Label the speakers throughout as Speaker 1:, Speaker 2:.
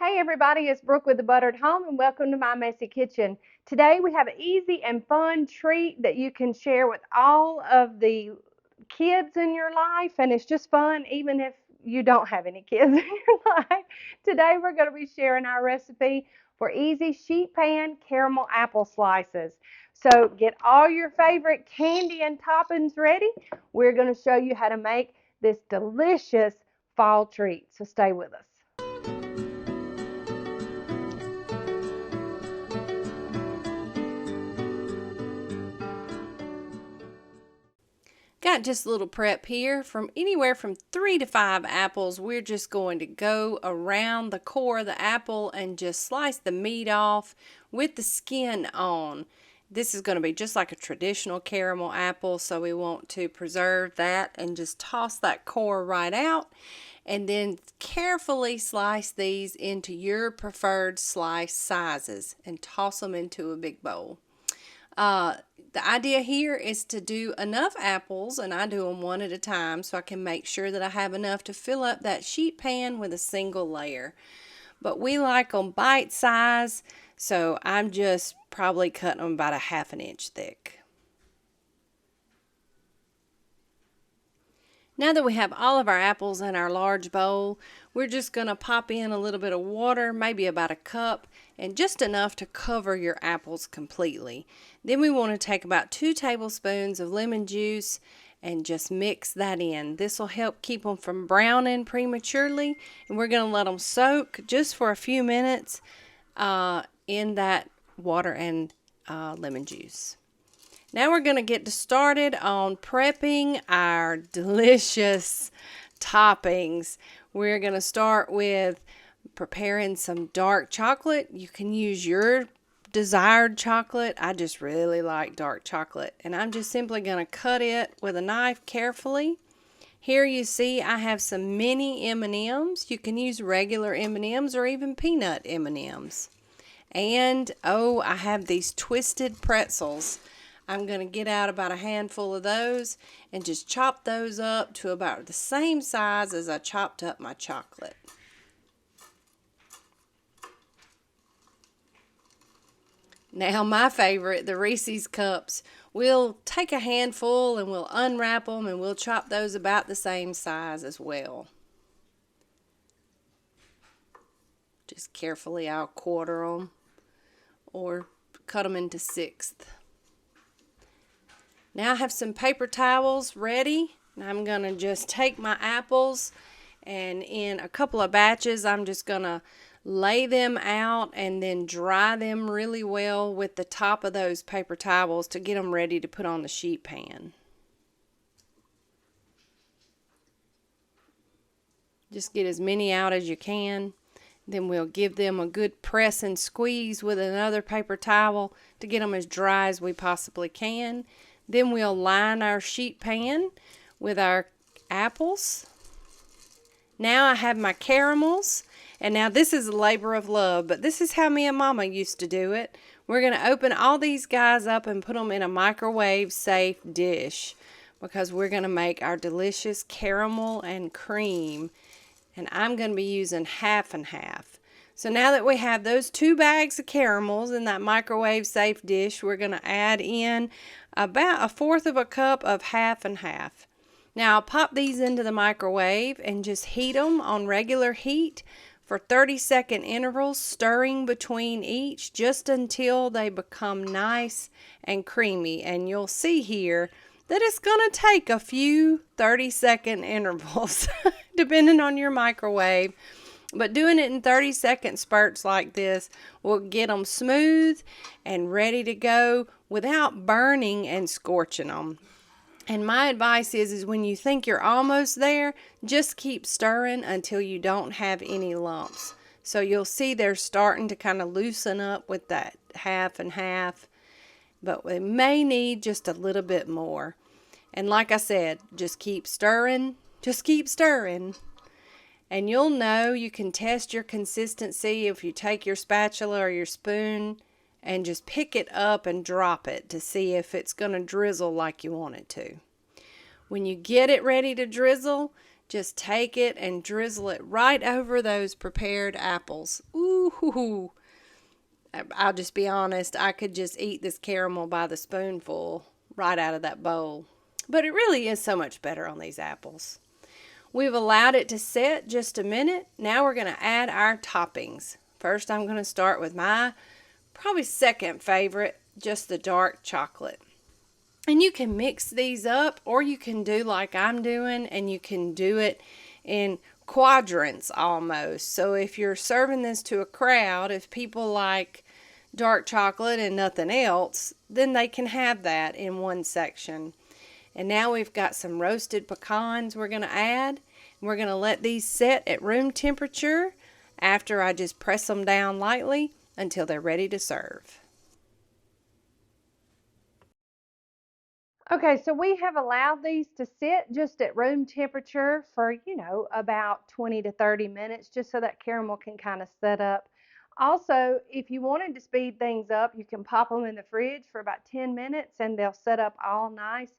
Speaker 1: Hey everybody, it's Brooke with the Buttered Home and welcome to My Messy Kitchen. Today we have an easy and fun treat that you can share with all of the kids in your life, and it's just fun even if you don't have any kids in your life. Today we're going to be sharing our recipe for easy sheet pan caramel apple slices. So get all your favorite candy and toppings ready. We're going to show you how to make this delicious fall treat. So stay with us.
Speaker 2: Got just a little prep here from anywhere from 3 to 5 apples. We're just going to go around the core of the apple and just slice the meat off with the skin on. This is going to be just like a traditional caramel apple, so we want to preserve that and just toss that core right out. And then carefully slice these into your preferred slice sizes and toss them into a big bowl. The idea here is to do enough apples, and I do them one at a time so I can make sure that I have enough to fill up that sheet pan with a single layer. But we like them bite size, so I'm just probably cutting them about a half an inch thick. Now that we have all of our apples in our large bowl, we're just going to pop in a little bit of water, maybe about a cup, and just enough to cover your apples completely. Then we want to take about 2 tablespoons of lemon juice and just mix that in. This will help keep them from browning prematurely, and we're going to let them soak just for a few minutes in that water and lemon juice. Now we're going to get started on prepping our delicious toppings. We're going to start with preparing some dark chocolate. You can use your desired chocolate. I just really like dark chocolate. And I'm just simply going to cut it with a knife carefully. Here you see I have some mini M&Ms. You can use regular M&Ms or even peanut M&Ms. And I have these twisted pretzels. I'm going to get out about a handful of those and just chop those up to about the same size as I chopped up my chocolate. Now my favorite, the Reese's Cups, we'll take a handful and we'll unwrap them and we'll chop those about the same size as well. Just carefully I'll quarter them or cut them into sixths. Now I have some paper towels ready, and I'm going to just take my apples, and in a couple of batches I'm just going to lay them out and then dry them really well with the top of those paper towels to get them ready to put on the sheet pan. Just get as many out as you can. Then we'll give them a good press and squeeze with another paper towel to get them as dry as we possibly can. Then we'll line our sheet pan with our apples. Now I have my caramels, and now this is a labor of love, but this is how me and Mama used to do it. We're going to open all these guys up and put them in a microwave safe dish because we're going to make our delicious caramel and cream, and I'm going to be using half and half. So now that we have those 2 bags of caramels in that microwave safe dish, we're going to add in about 1/4 of a cup of half and half. Now I'll pop these into the microwave and just heat them on regular heat for 30-second intervals, stirring between each just until they become nice and creamy. And you'll see here that it's going to take a few 30-second intervals depending on your microwave. But doing it in 30-second spurts like this will get them smooth and ready to go without burning and scorching them. And my advice is when you think you're almost there, just keep stirring until you don't have any lumps. So you'll see they're starting to kind of loosen up with that half and half. But we may need just a little bit more. And like I said, just keep stirring. Just keep stirring. And you'll know, you can test your consistency if you take your spatula or your spoon and just pick it up and drop it to see if it's going to drizzle like you want it to. When you get it ready to drizzle, Just take it and drizzle it right over those prepared apples. Ooh, I'll just be honest, I could just eat this caramel by the spoonful right out of that bowl. But it really is so much better on these apples. We've allowed it to set just a minute. Now we're going to add our toppings. First, I'm going to start with my probably second favorite, just the dark chocolate. And you can mix these up, or you can do like I'm doing, and you can do it in quadrants almost. So if you're serving this to a crowd, if people like dark chocolate and nothing else, then they can have that in one section. And now we've got some roasted pecans we're going to add. We're going to let these set at room temperature after I just press them down lightly until they're ready to serve.
Speaker 1: Okay, so we have allowed these to sit just at room temperature for, about 20 to 30 minutes, just so that caramel can kind of set up. Also, if you wanted to speed things up, you can pop them in the fridge for about 10 minutes and they'll set up all nice.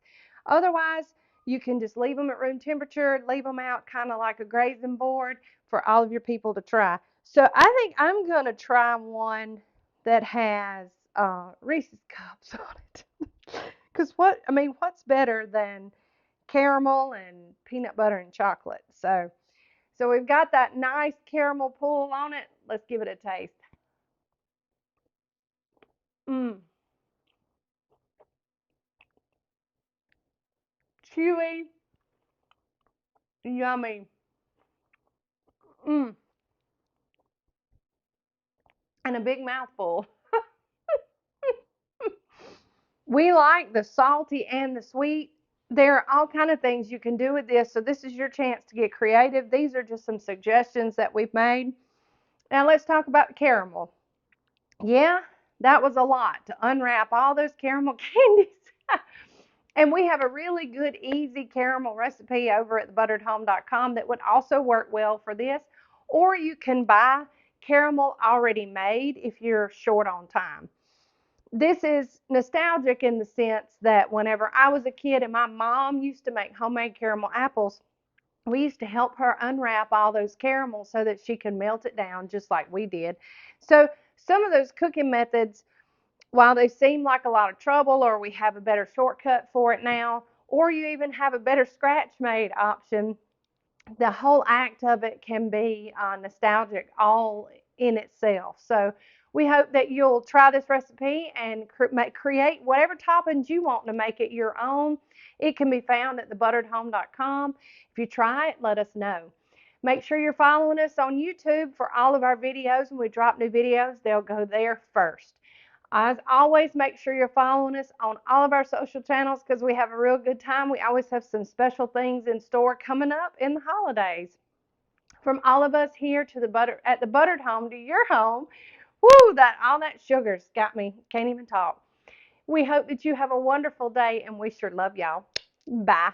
Speaker 1: Otherwise, you can just leave them at room temperature, leave them out kind of like a grazing board for all of your people to try. So I think I'm going to try one that has Reese's Cups on it. Because what's better than caramel and peanut butter and chocolate? So we've got that nice caramel pull on it. Let's give it a taste. Mmm, chewy, yummy. Mmm, and a big mouthful. We like the salty and the sweet. There are all kind of things you can do with this. So this is your chance to get creative. These are just some suggestions that we've made. Now let's talk about the caramel. Yeah, that was a lot to unwrap all those caramel candies. And we have a really good, easy caramel recipe over at thebutteredhome.com that would also work well for this. Or you can buy caramel already made if you're short on time. This is nostalgic in the sense that whenever I was a kid and my mom used to make homemade caramel apples, we used to help her unwrap all those caramels so that she could melt it down just like we did. So some of those cooking methods, while they seem like a lot of trouble, or we have a better shortcut for it now, or you even have a better scratch made option, the whole act of it can be nostalgic all in itself. So we hope that you'll try this recipe and create whatever toppings you want to make it your own. It can be found at thebutteredhome.com. If you try it, let us know. Make sure you're following us on YouTube for all of our videos. When we drop new videos, they'll go there first. As always, make sure you're following us on all of our social channels because we have a real good time. We always have some special things in store coming up in the holidays. From all of us here to at the Buttered Home to your home, woo, all that sugar's got me, can't even talk. We hope that you have a wonderful day and we sure love y'all. Bye.